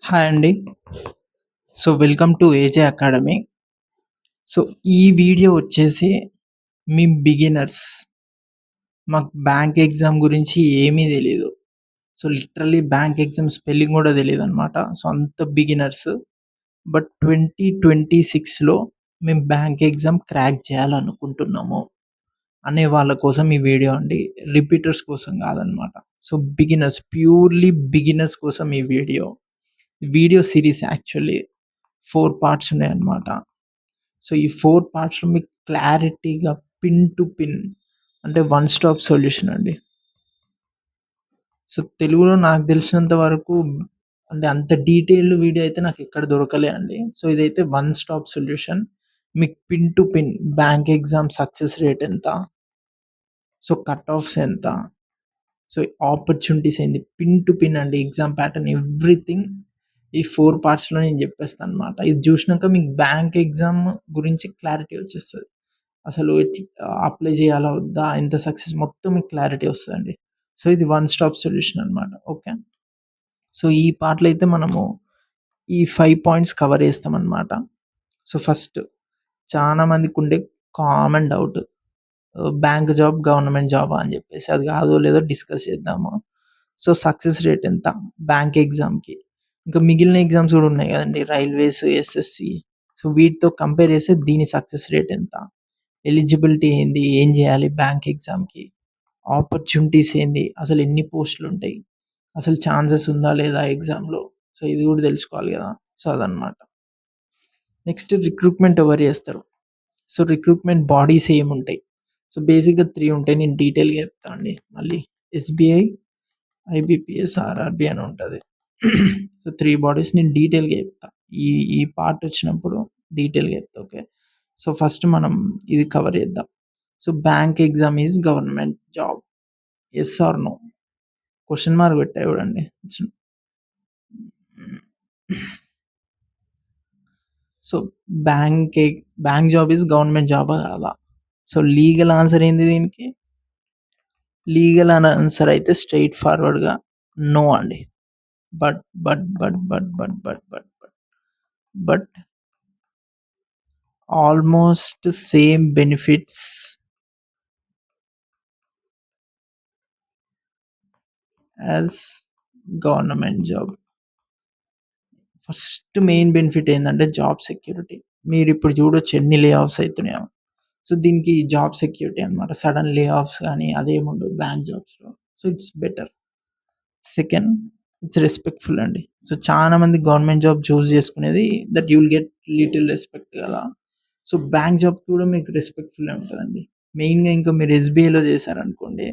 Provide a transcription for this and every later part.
Hi అండి. Welcome to ఏజే academy. So, ఈ video వచ్చేసి మీ బిగినర్స్. మాకు బ్యాంక్ ఎగ్జామ్ గురించి ఏమీ తెలీదు. లిటరల్లీ బ్యాంక్ ఎగ్జామ్ స్పెల్లింగ్ గూడా తెలీదనమాట. అంత బిగినర్స్. బట్ 2026లో మేము బ్యాంక్ ఎగ్జామ్ క్రాక్ చేయాలనుకుంటున్నాము అనే వాళ్ళ కోసం ఈ వీడియో అండి. రిపీటర్స్ కోసం కాదనమాట. బిగినర్స్, ప్యూర్‌లీ బిగినర్స్ కోసం ఈ video. Video series actually 4 parts ఉన్నాయన్నమాట. ఈ 4 పార్ట్స్‌లో మీకు క్లారిటీగా పిన్ టు పిన్ అంటే వన్ స్టాప్ సొల్యూషన్ అండి. తెలుగులో నాకు తెలిసినంత వరకు అంటే అంత డీటెయిల్డ్ వీడియో అయితే నాకెక్కడ దొరకలే అండి. ఇదైతే వన్ స్టాప్ సొల్యూషన్. మీకు pin to pin bank exam success rate ఎంత? కట్ ఆఫ్స్ ఎంత? ఆపర్చునిటీస్ ఏంది? పిన్ టు పిన్ అండి. ఎగ్జామ్ ప్యాటర్న్ ఎవ్రీథింగ్ ఈ 4 పార్ట్స్‌లో నేను చెప్పేస్తానన్నమాట. ఇది చూసినాక మీకు బ్యాంక్ ఎగ్జామ్ గురించి క్లారిటీ వచ్చేస్తది. అసలు అప్లై చేయాలా? వద్దా? ఎంత సక్సెస్ మొత్తం మీకు క్లారిటీ వస్తదండి. ఇది వన్ స్టాప్ సొల్యూషన్ అన్నమాట. ఓకే. ఈ పార్ట్‌లో అయితే మనము ఈ 5 పాయింట్స్ కవర్ చేస్తామన్నమాట. ఫస్ట్ చాలా మందికుండే common doubt bank job, government జాబా అని చెప్పేసి. అది కాదో లేదో డిస్కస్ చేద్దాము. సక్సెస్ రేట్ ఎంత బ్యాంక్ ఎగ్జామ్‌కి? ఇంకా మిగిలిన ఎగ్జామ్స్ కూడా ఉన్నాయి కదండీ! Railways, SSC. వీటితో కంపేర్ చేస్తే దీని సక్సెస్ రేట్ ఎంత? ఎలిజిబిలిటీ ఏంది? ఏం చేయాలి బ్యాంక్ ఎగ్జామ్‌కి? ఆపర్చునిటీస్ ఏంది? అసలు ఎన్ని పోస్టులుంటాయి? అసలు ఛాన్సెస్ ఉందా లేదా ఎగ్జామ్‌లో? ఇది కూడా తెలుసుకోవాలి కదా! అదన్నమాట. నెక్స్ట్ రిక్రూట్‌మెంట్ ఎవరు చేస్తారు? రిక్రూట్‌మెంట్ బాడీస్ ఏముంటాయి? బేసిక్‌గా 3 ఉంటాయి. నేను డీటెయిల్‌గా చెప్తా అండి మళ్ళీ. ఎస్‌బీఐ, ఐబీపీఎస్, ఆర్ఆర్‌బీ అని ఉంటది. 3 బాడీస్ నేను డీటెయిల్‌గా చెప్తా. ఈ ఈ పార్ట్ వచ్చినప్పుడు డీటెయిల్‌గా చెప్తా. ఓకే. ఫస్ట్ మనం ఇది కవర్ చేద్దాం. Bank exam is government job. Yes or no? Question mark పెట్టా చూడండి. So, bank job is government జాబా కాదా? లీగల్ ఆన్సర్ ఏంది దీనికి? లీగల్ ఆన్సర్ అయితే స్ట్రెయిట్ ఫార్వర్డ్‌గా నో అండి. But, but, but, but, but, but, but, but, but almost same benefits as government job. First main benefit ఏందంటే జాబ్ సెక్యూరిటీ. మీరిప్పుడు చూడొచ్చు ఎన్ని లే ఆఫ్స్ అయితున్నాయో. దీనికి జాబ్ సెక్యూరిటీ అన్నమాట. సడన్ లే ఆఫ్స్ గాని అదేముండవు బ్యాంక్ జాబ్స్‌లో. It's better. Second, it's respectful అండి. చాలా మంది గవర్నమెంట్ జాబ్ చూజ్ చేసుకునేది that you will get little respect కదా! బ్యాంక్ జాబ్ కూడా మీకు రెస్పెక్ట్‌ఫుల్లే ఉంటదండి. మెయిన్‌గా ఇంకా మీరు ఎస్‌బీఐలో చేశారనుకోండి,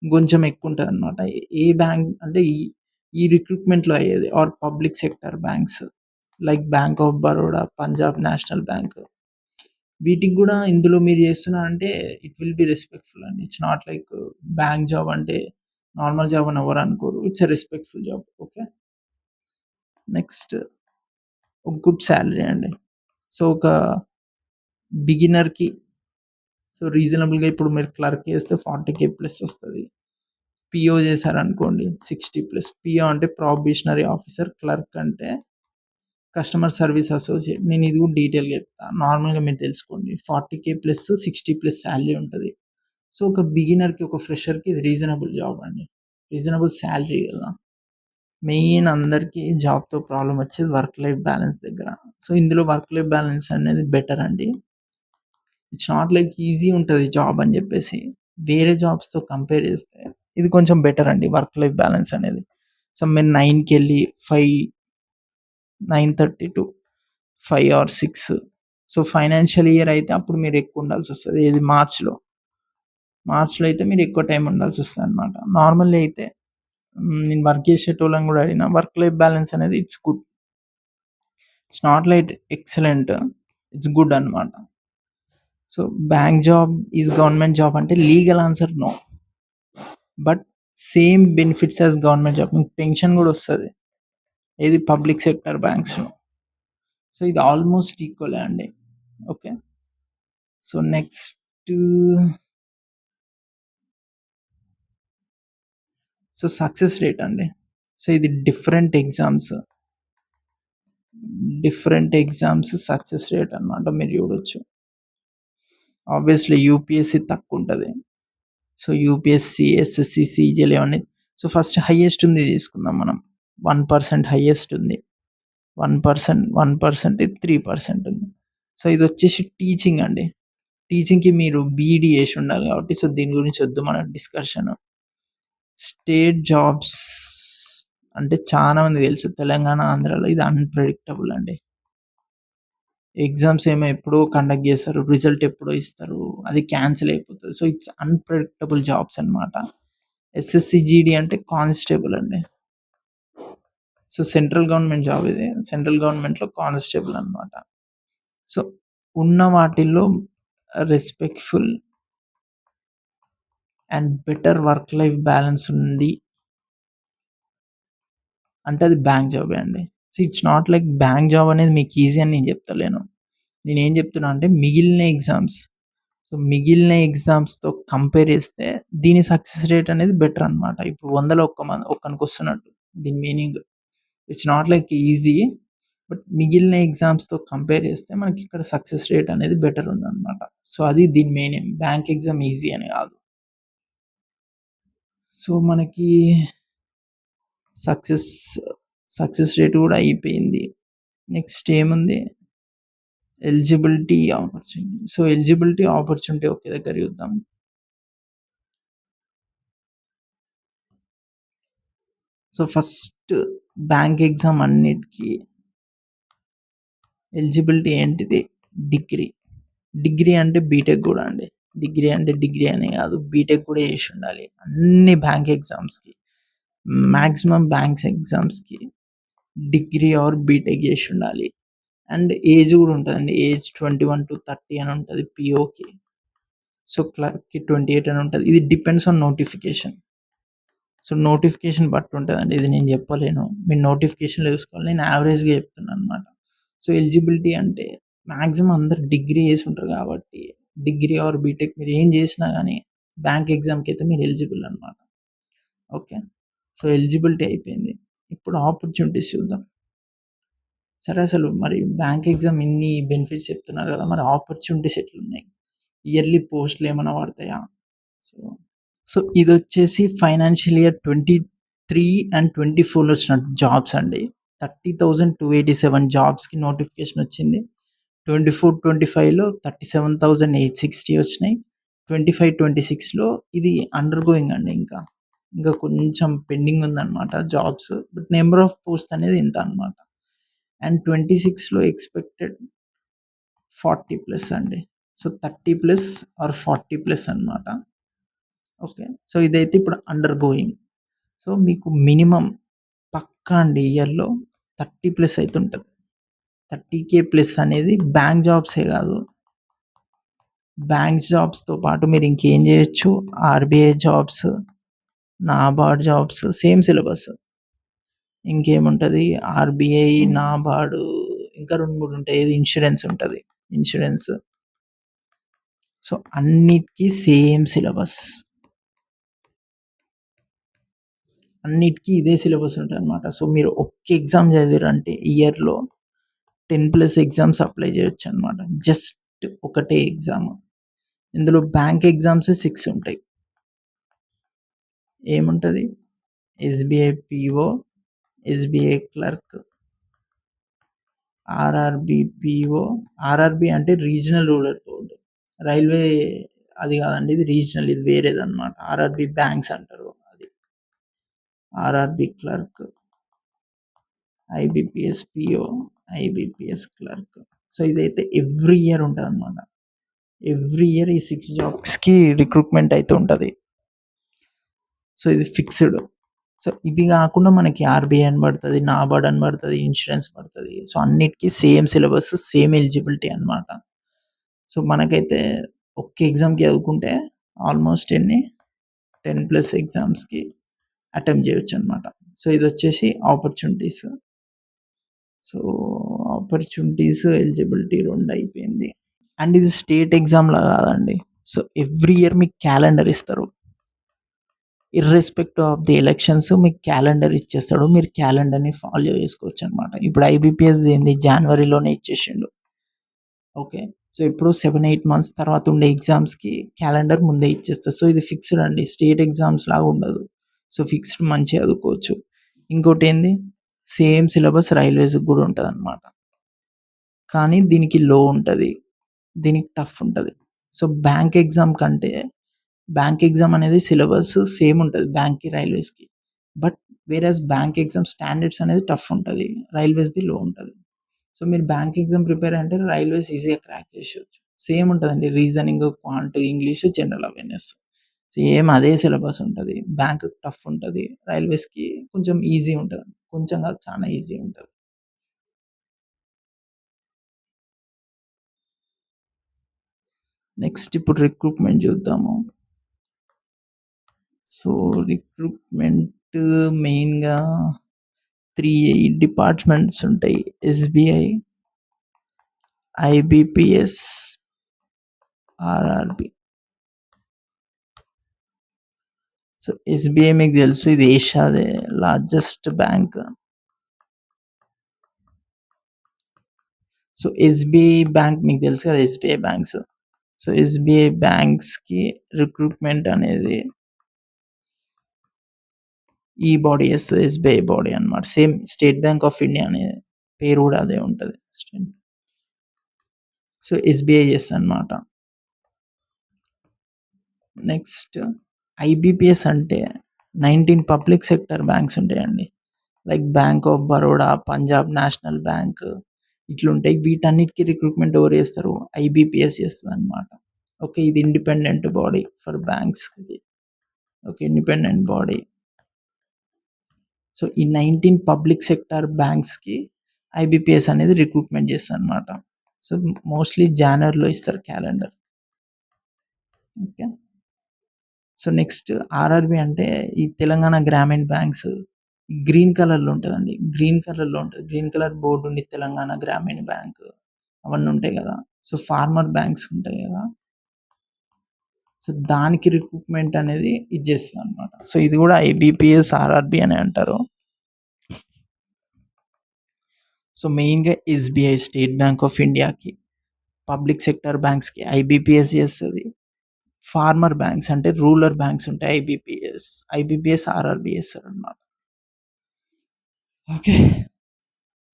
కొంచెం ఎక్కువుంటదనమాట. ఏ బ్యాంక్ అంటే ఈ రిక్రూట్‌మెంట్‌లో అయ్యేది are public sector banks like Bank of Baroda, Punjab National Bank. వీటికి గూడా ఇందులో మీరు చేస్తున్నారంటే ఇట్ విల్ బి రెస్పెక్ట్‌ఫుల్ అండి. It's not like bank job అంటే నార్మల్ జాబ్ అని ఎవరు అనుకోరు. It's a respectful job. Okay. Next ఒక గుడ్ సాలరీ అండి. ఒక బిగినర్‌కి రీజనబుల్‌గా ఇప్పుడు మీరు క్లర్క్ చేస్తే 40,000 ప్లస్ వస్తది. పీఓ చేశారనుకోండి 60 ప్లస్. పీఓ అంటే ప్రొబేషనరీ ఆఫీసర్, క్లర్క్ అంటే కస్టమర్ సర్వీస్ అసోసియేట్. నేను ఇది కూడా డీటెయిల్‌గా చెప్తా. నార్మల్‌గా మీరు తెలుసుకోండి. 40,000 ప్లస్ 60 ప్లస్ సాలరీ ఉంటది. ఒక బిగినర్‌కి, ఒక ఫ్రెషర్‌కి ఇది రీజనబుల్ జాబ్ అండి. రీజనబుల్ సాలరీ కదా! మెయిన్ అందరికి జాబ్‌తో ప్రాబ్లమ్ వచ్చేది వర్క్ లైఫ్ బ్యాలన్స్ దగ్గర. ఇందులో వర్క్ లైఫ్ బ్యాలన్స్ అనేది బెటర్ అండి. ఇట్స్ నాట్ లైక్ ఈజీ ఉంటది జాబ్ అని చెప్పేసి. వేరే జాబ్స్‌తో కంపేర్ చేస్తే ఇది కొంచెం బెటర్ అండి వర్క్ లైఫ్ బ్యాలన్స్ అనేది. మీరు 9కెళ్ళి 9:30 టు 5 ఆర్ 6. ఫైనాన్షియల్ ఇయర్ అయితే అప్పుడు మీరు ఎక్కువ ఉండాల్సొస్తది. ఏది మార్చ్‌లో. మార్చ్‌లో అయితే మీరు ఎక్కువ టైం ఉండాల్సొస్తదనమాట. నార్మల్‌గా అయితే నేను వర్క్ చేసేటోళ్ళని గూడా అడిగిన వర్క్ లైఫ్ బ్యాలన్స్ అనేది it's good. It's not like excellent. It's good అన్నమాట. Bank job is government job అంటే legal answer no. But same benefits as government job. మీకు పెన్షన్ గూడా వస్తది. ఏది పబ్లిక్ సెక్టార్ బ్యాంక్స్‌లో. ఇది ఆల్మోస్ట్ ఈక్వలే అండి. ఓకే. నెక్స్ట్ సక్సెస్ రేట్ అండి. ఇది different exams different exams success rate అన్నమాట మీరు చూడొచ్చు. ఆబ్వియస్‌లీ యూపీఎస్‌సి తక్కువుంటది. సో, యూపీఎస్‌సి, ఎస్ఎస్‌సి, సీజీఎల్ ఇవన్నీ సో, ఫస్ట్ హైయెస్ట్ ఉంది తీసుకుందాం మనం. 1% హైయెస్ట్ ఉంది. 1%, 1% 3% ఉంది. సో, ఇదొచ్చేసి టీచింగ్ అండి. టీచింగ్‌కి మీరు బీఈడీ చేసి ఉండాలి కాబట్టి సో, దీని గురించి వద్దు మనకు డిస్కషన్. స్టేట్ జాబ్స్ అంటే చాలా మందికి తెలుసు. తెలంగాణ, ఆంధ్రాలో ఇది అన్‌ప్రెడిక్టబుల్ అండి. ఎగ్జామ్స్ ఏమో ఎప్పుడో కండక్ట్ చేస్తారు. రిజల్ట్ ఎప్పుడో ఇస్తారు. అది క్యాన్సిల్ అయిపోతది. సో, ఇట్స్ అన్‌ప్రెడిక్టబుల్ జాబ్స్ అన్నమాట. ఎస్ఎస్‌సి, జీడీ అంటే కానిస్టేబుల్ అండి. సో, సెంట్రల్ గవర్నమెంట్ జాబ్ ఇది. సెంట్రల్ గవర్నమెంట్‌లో కానిస్టేబుల్ అన్నమాట. సో, ఉన్న వాటిల్లో respectful and better work life balance ఉంది అంటే అది బ్యాంక్ జాబే అండి. It's not like bank job అనేది మీకు ఈజీ అని నేను చెప్తలేను. నేనేం చెప్తున్నా అంటే మిగిలిన ఎగ్జామ్స్. సో, మిగిలిన ఎగ్జామ్స్‌తో కంపేర్ చేస్తే దీని సక్సెస్ రేట్ అనేది బెటర్ అన్నమాట. ఇప్పుడు 100లో ఒక్కనికొస్తున్నట్టు దీని meaning. It's not like easy. But మిగిలిన ఎగ్జామ్స్‌తో కంపేర్ చేస్తే మనకి ఇక్కడ సక్సెస్ రేట్ అనేది బెటర్ ఉందన్నమాట. సో, అది దీని main aim. Bank exam easy అని కాదు. సో, మనకి సక్సెస్ సక్సెస్ రేట్ కూడా అయిపోయింది. నెక్స్ట్ ఏముంది? Eligibility, opportunity. So, eligibility, opportunity ఒకే దగ్గర చూద్దాం. సో, ఫస్ట్ బ్యాంక్ ఎగ్జామ్ అన్నిటికి ఎలిజిబిలిటీ ఏంటిది? డిగ్రీ. డిగ్రీ అంటే బీటెక్ గూడా అండి. డిగ్రీ అంటే డిగ్రీ అనే గాదు. బీటెక్ కూడా చేసుండాలి. అన్ని బ్యాంక్ ఎగ్జామ్స్‌కి. మాక్సిమం బ్యాంక్స్ ఎగ్జామ్స్‌కి డిగ్రీ ఆర్ బీటెక్ చేసుండాలి. అండ్ ఏజ్ గూడా ఉంటదండి. ఏజ్ 21-30 అని ఉంటది పీఓకి. సో, క్లర్క్‌కి 28 అని ఉంటది. ఇది depends on notification. So, notification బట్టి ఉంటదండి. ఇది నేను చెప్పలేను. మీరు నోటిఫికేషన్‌లో చూసుకోవాలి. నేను యావరేజ్‌గా చెప్తున్నానన్నమాట. సో, ఎలిజిబిలిటీ అంటే మాక్సిమం అందరూ డిగ్రీ చేసుంటారు కాబట్టి డిగ్రీ ఆర్ బీటెక్ మీరు ఏం చేసినా గాని బ్యాంక్ ఎగ్జామ్‌కైతే మీరు ఎలిజిబుల్ అన్నమాట. ఓకే. సో, ఎలిజిబిలిటీ అయిపోయింది. ఇప్పుడు ఆపర్చునిటీస్ చూద్దాం. సరే అసలు మరి బ్యాంక్ ఎగ్జామ్ ఇన్ని బెనిఫిట్స్ చెప్తున్నారు కదా! మరి ఆపర్చునిటీస్ ఎట్లున్నాయి? ఇయర్లీ పోస్ట్‌లు ఏమన్నా పడతాయా? సో సో, ఇదొచ్చేసి ఫైనాన్షియల్ ఇయర్ 23 అండ్ 24లో వచ్చిన జాబ్స్ అండి. 30,287 జాబ్స్‌కి నోటిఫికేషన్ వచ్చింది. 24, 25లో 37,860 వచ్చినాయి. 25, 26లో ఇది అండర్ గోయింగ్ అండి ఇంకా. ఇంకా కొంచెం పెండింగ్ ఉందన్నమాట jobs. But number of post అనేది ఇంత అన్నమాట. అండ్ 26లో ఎక్స్‌పెక్టెడ్ 40+ అండి. సో, 30+ ఆర్ 40+ అన్నమాట. ఓకే. సో, ఇదైతే ఇప్పుడు అండర్ గోయింగ్. సో, మీకు మినిమమ్ పక్కా అండి ఇయర్‌లో 30+ అయితే ఉంటది. 30,000 ప్లస్ అనేది బ్యాంక్ జాబ్సే గాదు. బ్యాంక్ జాబ్స్‌తో పాటు మీరు ఇంకేం జేయొచ్చు? RBI jobs, NABARD jobs same syllabus. ఇంకేముంటది? ఆర్‌బీఐ, నాబార్డ్ ఇంకా 2, 3 ఉంటాయి. ఏది ఇన్స్యూరెన్స్ ఉంటది. ఇన్స్యూరెన్స్. సో, అన్నిటికి సేమ్ సిలబస్. అన్నిటికి ఇదే సిలబస్ ఉంటదన్నమాట. సో, మీరు ఒక్క ఎగ్జామ్ చదివిర్రంటే ఇయర్‌లో 10+ ఎగ్జామ్స్ అప్లై చేయొచ్చన్నమాట. జస్ట్ ఒకటే ఎగ్జామ్. ఇందులో బ్యాంక్ ఎగ్జామ్స్ 6 ఉంటాయి. ఏముంటది? SBI PO, SBI clerk, RRB PO, RRB అంటే రీజనల్ రూరల్ బోర్డ్. రైల్వే అది కాదండి. ఇది రీజనల్ ఇది వేరేదన్నమాట. ఆర్‌ఆర్‌బీ బ్యాంక్స్ అంటారు అది. RRB clerk, IBPS PO, IBPS clerk. So, ఇదైతే ఎవ్రీ ఇయర్ ఉంటదన్నమాట. ఎవ్రీ ఇయర్ ఈ 6 జాబ్స్‌కి రిక్రూట్‌మెంట్ అయితే ఉంటది. సో, ఇది ఫిక్స్‌డ్. సో, ఇది గాకుండా మనకి ఆర్‌బీఐ అని పడతది, నాబార్డ్ అని పడతది, ఇన్స్యూరెన్స్ పడతది. సో, అన్నిటికి సేమ్ సిలబస్, సేమ్ ఎలిజిబిలిటీ అన్నమాట. సో, మనకైతే ఒక్క ఎగ్జామ్‌కి చదువుకుంటే ఆల్మోస్ట్ 10+ ఎగ్జామ్స్‌కి అటెంప్ట్ చేయొచ్చన్నమాట. సో, ఇదొచ్చేసి ఆపర్చునిటీస్. సో, ఆపర్చునిటీస్, ఎలిజిబిలిటీ 2 అయిపోయింది. అండ్ ఇది స్టేట్ ఎగ్జామ్‌లా కాదండి. సో, ఎవ్రీ ఇయర్ మీకు క్యాలెండర్ ఇస్తారు. ఇర్రెస్పెక్టివ్ ఆఫ్ ది ఎలక్షన్స్ మీకు క్యాలెండర్ ఇచ్చేస్తాడు. మీరు క్యాలెండర్‌ని ఫాలో చేసుకోవచ్చనమాట. ఇప్పుడు ఐబీపీఎస్ ఏంది జాన్వరిలోనే ఇచ్చేసిండు. ఓకే. సో, ఇప్పుడు 7, 8 మంత్స్ తర్వాత ఉండే ఎగ్జామ్స్‌కి క్యాలెండర్ ముందే ఇచ్చేస్తారు. సో, ఇది ఫిక్స్‌డ్ అండి. స్టేట్ ఎగ్జామ్స్ లాగా ఉండదు. సో, ఫిక్స్‌డ్ మంచిగా చదువుకోవచ్చు. ఇంకోటేంది సేమ్ సిలబస్ రైల్వేస్‌కి గూడా ఉంటదనమాట. కానీ దీనికి లో ఉంటది. దీనికి టఫ్ ఉంటది. సో, బ్యాంక్ ఎగ్జామ్ అనేది సిలబస్ సేమ్ ఉంటది బ్యాంక్‌కి, రైల్వేస్‌కి. బట్ వేరేస్ బ్యాంక్ ఎగ్జామ్ స్టాండర్డ్స్ అనేది టఫ్ ఉంటది. రైల్వేస్‌ది లో ఉంటది. సో, మీరు బ్యాంక్ ఎగ్జామ్ ప్రిపేర్ అంటే రైల్వేస్ ఈజీగా క్రాక్ చేసేయొచ్చు. సేమ్ ఉంటదండి. Reasoning, quant, English, general awareness. Same అదే సిలబస్ ఉంటది. బ్యాంక్‌కి టఫ్ ఉంటది. రైల్వేస్‌కి కొంచెం ఈజీ ఉంటది. కొంచెం కాదు చాలా ఈజీ ఉంటది. నెక్స్ట్ ఇప్పుడు రిక్రూట్‌మెంట్ చూద్దాము. సో, రిక్రూట్‌మెంట్ మెయిన్‌గా 3 డిపార్ట్‌మెంట్స్ ఉంటాయి. SBI, IBPS, RRB. So, SBI మీకు తెలుసు ఇది ఏషియాదే largest bank. So, SBI bank మీకు తెలుసు కదా! SBI banks. సో, ఎస్‌బీఐ బ్యాంక్స్‌కి రిక్రూట్‌మెంట్ అనేది ఈ బాడీ చేస్తది. ఎస్‌బీఐ బాడీ అన్నమాట. Same State Bank of India అనే పేరు కూడా అదే ఉంటది. సో, ఎస్‌బీఐ చేస్తదన్నమాట. నెక్స్ట్ ఐబీపీఎస్ అంటే 19 పబ్లిక్ సెక్టర్ బ్యాంక్స్ ఉంటాయండి. Like Bank of Baroda, Punjab National Bank ఇట్లుంటాయి. వీటన్నిటికి రిక్రూట్‌మెంట్ ఎవరు చేస్తారు? ఐబీపీఎస్ చేస్తదన్నమాట. ఓకే. ఇది ఇండిపెండెంట్ బాడీ ఫర్ బ్యాంక్స్‌కి. ఓకే. Independent body. సో, ఈ 19 పబ్లిక్ సెక్టార్ బ్యాంక్స్‌కి ఐబీపీఎస్ అనేది రిక్రూట్‌మెంట్ చేస్తదన్నమాట. సో, మోస్ట్‌లీ జాన్వరిలో ఇస్తారు calendar. Okay. So, next RRB అంటే ఈ తెలంగాణ గ్రామీణ బ్యాంక్స్ గ్రీన్ కలర్‌లో ఉంటదండి. గ్రీన్ కలర్‌లో ఉంటది. గ్రీన్ కలర్ బోర్డ్ ఉండి తెలంగాణ గ్రామీణ బ్యాంక్ అవన్నీ ఉంటాయి గదా! సో, ఫార్మర్ బ్యాంక్స్ ఉంటాయి గదా! సో, దానికి రిక్రూట్‌మెంట్ అనేది ఇది చేస్తదన్నమాట. సో, ఇది గూడా ఐబీపీఎస్, ఆర్ఆర్‌బీ అనే అంటారు. సో, మెయిన్‌గా ఎస్‌బీఐ స్టేట్ బ్యాంక్ ఆఫ్ ఇండియాకి, పబ్లిక్ సెక్టార్ బ్యాంక్స్‌కి ఐబీపీఎస్ చేస్తది. ఫార్మర్ బ్యాంక్స్ అంటే రూరల్ బ్యాంక్స్ ఉంటాయి ఐబీపీఎస్, ఆర్ఆర్‌బీ చేస్తారన్నమాట. ఓకే.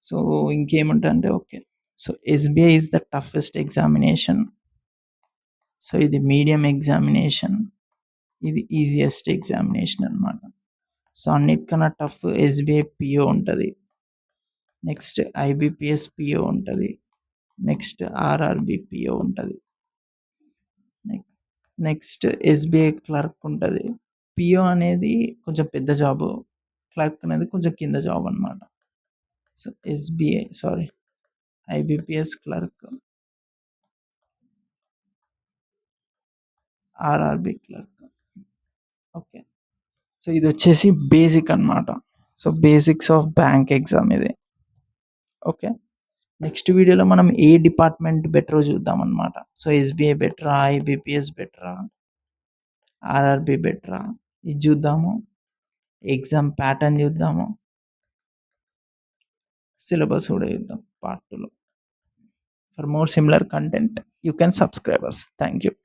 సో, ఇంకేముంటదంటే okay. So, SBI is the toughest examination. So, ఇది మీడియం ఎగ్జామినేషన్. ఇది ఈజియెస్ట్ ఎగ్జామినేషన్ అన్నమాట. సో, అన్నిటికన్నా టఫ్ ఎస్‌బీఐ పీఓ ఉంటది. నెక్స్ట్ ఐబీపీఎస్ పీఓ ఉంటది. నెక్స్ట్ ఆర్ఆర్‌బీ పీఓ ఉంటది. నెక్ నెక్స్ట్ ఎస్‌బీఐ క్లర్క్ ఉంటది. పీఓ అనేది కొంచెం పెద్ద జాబు. క్లర్క్ అనేది కొంచెం కింద జాబ్ అన్నమాట. So, IBPS clerk, RRB clerk. Okay. So, ఇదొచ్చేసి బేసిక్ అన్నమాట. So, basics of bank exam ఇది. ఓకే. నెక్స్ట్ వీడియోలో మనం ఏ డిపార్ట్‌మెంట్ బెటరో చూద్దామన్నమాట. సో, ఎస్‌బీఐ బెటరా? ఐబీపీఎస్ బెటరా? ఆర్ఆర్‌బీ బెటరా? ఇది చూద్దాము. ఎగ్జామ్ ప్యాటర్న్ చూద్దాము. సిలబస్ కూడా చూద్దాం పార్ట్ 2లో. For more similar content, you can subscribe us. Thank you.